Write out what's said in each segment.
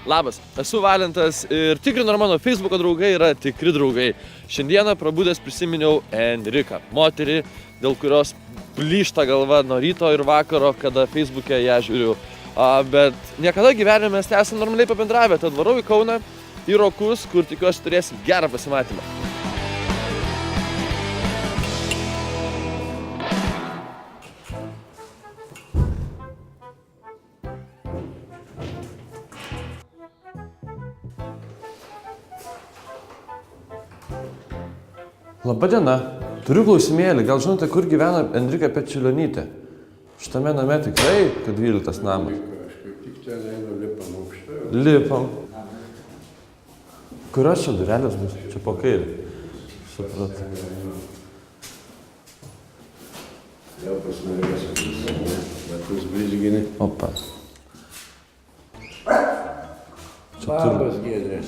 Labas, esu Valentas ir tikrinu, ar mano Facebooko draugai yra tikri draugai. Šiandieną prabudęs prisiminiau Enriką, moterį, dėl kurios plyšta galva nuo ryto ir vakaro, kada Facebook'e ją žiūriu. Bet niekada gyvenime mes esame normaliai pabendravę, tad varau į Kauną, į Rokus, kur tikiuosi turėsim gerą pasimatymą. Labadiena, turiu klausimėlį, gal žinote, kur gyvena Enrika Pečiulionytė? Šitame name tikrai, kad 12 namas. Aš kaip tik ten einu, lipam aukštą. Lipam. Kurios čia durelės bus? Čia po kairį. Supratau. Jau pasinorėsiu, batus blizgini. Opa. Labas, Giedrė.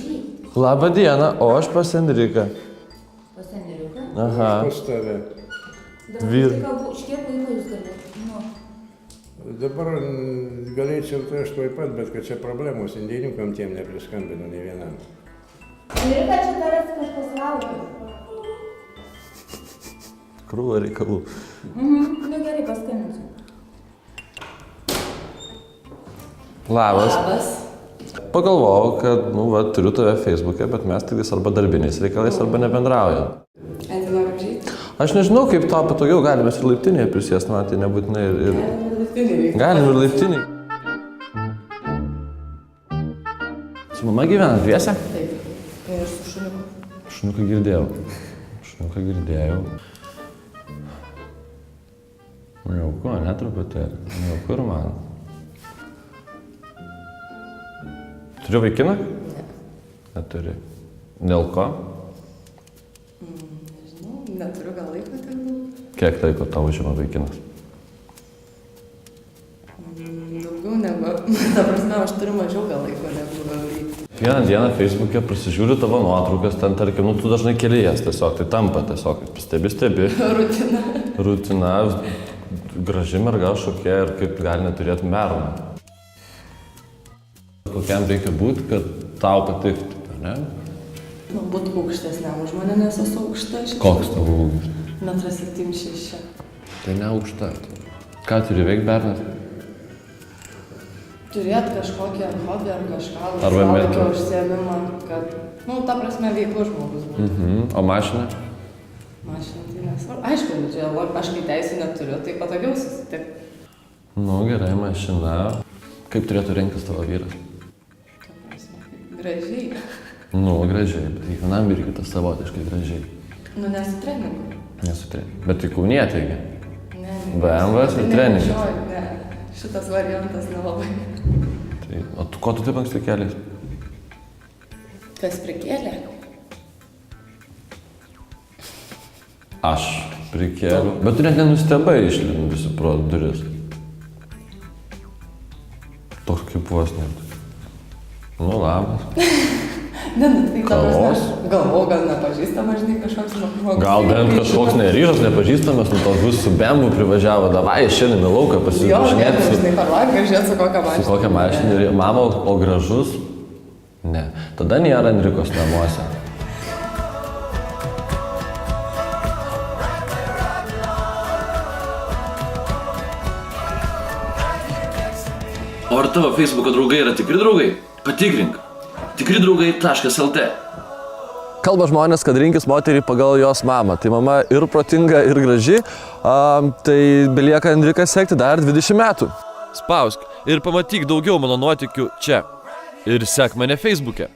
Labą dieną, o aš pas Enriką. Pas Enriką? Aha. Pas tave. Vyr. Iš kiek laiko jūs galėtumėte? Dabar galėčiau tai aš tuoj pat, bet kad čia problemos indėniukam tiem nepriskambinu nei vienam. Enrika, čia tavęs kažkas laukia. Krūva reikalų. Nu gerai, paskambinsiu. Labas. Labas. Pagalvojau, kad, turiu tave Facebook'e, bet mes tik arba darbiniais reikalais, arba nebendraujam. Ateina gražiai. Aš nežinau, kaip tau patogiau, galime ir laiptinėje prisėsti, man tai nebūtinai ir... Galim ir laiptiniai. Su mama gyvena dviese? Taip. Ir su šuniuku. Šuniuką girdėjau. Jauku, netruputėlį. Jauku ir man. Turiu vaikiną? Ne. Neturi. Dėl ko? Nežinau, neturiu gal laiko ten daug. Kiek laiko tau užima vaikinas? Daugiau negu, ta prasme, aš turiu mažiau gal laiko negu gal reikia. Vieną dieną Facebook'e prisižiūriu tavo nuotraukas, ten tarkim, tu dažnai keli jas tiesiog, tai tampa tiesiog, stebi. Rutina. Rutina, graži merga šokėja ir kaip gali neturėti merų. Kokiam reikia būti, kad tau patiktų, ar ne? Nu, būt aukštesniam už mane, nes esu aukšta. Koks tavo ūgis? 1,76 m. Tai ne aukšta. Ką turi veikti bernas? Turėt kažkokią hobį ar kažką, Arba laisvalaikio užsiėmimą, kad, ta prasme, veiklus žmogus būtų. O mašina? Mašina tai nesvarbu. Aišku, čia aš kai teisų neturiu, tai patogiau susitikti. Gerai, mašina. Kaip turėtų rengtis tavo vyras? Ta prasme, gražiai. Gražiai, bet kiekvienam irgi tas savotiškai gražiai. Nesu treningu. Nesu treningas. Bet tai kaunietėgi. Ne. BMW ir treningas. Ne, šitas variantas nelabai. Tai, o ko tu taip anksti keliais? Kas prikėlė? Aš prikėliau. Bet tu net nenustebai išlindusi pro duris. Toks kaip vos net. Labas. Ne, tai ta Kavos? prasme, galvojau, gal nepažįstama, žinai, kažkoks žmogus. Gal bent kažkoks neryžas nepažįstamas, tos bus su bembu privažiavo, davai, šiandien į lauką Jo, ne, pasivažinėti. žinai, per langą žiūrėt su kokią mašiną. Su kokią mašiną ir mama, o gražus? Ne. Tada nėra Enrikos namuose. O ar tavo Facebooko draugai yra tikri draugai? Patikrink. tikridraugai.lt. Kalba žmonės, kad rinkis moterį pagal jos mamą. Tai mama ir protinga, ir graži. Tai belieka Enriką sekti dar 20 metų. Spausk ir pamatyk daugiau mano nuotykių čia. Ir sek mane Facebook'e.